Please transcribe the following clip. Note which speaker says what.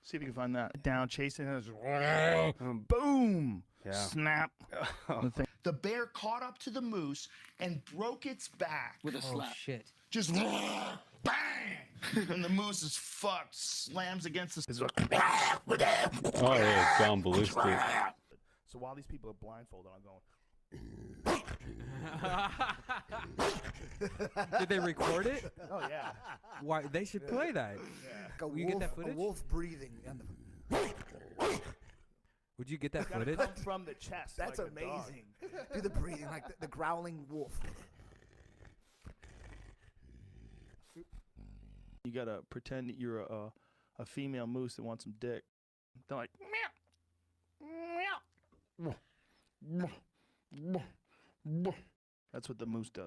Speaker 1: See if you can find that. Down, chasing it. Boom!
Speaker 2: Yeah.
Speaker 1: Snap.
Speaker 3: The bear caught up to the moose and broke its back.
Speaker 4: With a
Speaker 5: Oh
Speaker 4: slap.
Speaker 5: shit.
Speaker 3: Just bang! And the moose is fucked, slams against the.
Speaker 2: Oh yeah, gone ballistic.
Speaker 1: So while these people are blindfolded, I'm going.
Speaker 5: Did they record it?
Speaker 1: Oh yeah.
Speaker 5: Why they should play that?
Speaker 6: Like
Speaker 5: You get that footage?
Speaker 6: A wolf breathing.
Speaker 5: Would you get that
Speaker 1: Gotta
Speaker 5: footage?
Speaker 1: come from the chest.
Speaker 6: That's
Speaker 1: like a dog.
Speaker 6: amazing. Do the breathing, like the growling wolf.
Speaker 1: You gotta pretend that you're a female moose that wants some dick. They're like meow, meow. That's what the moose does.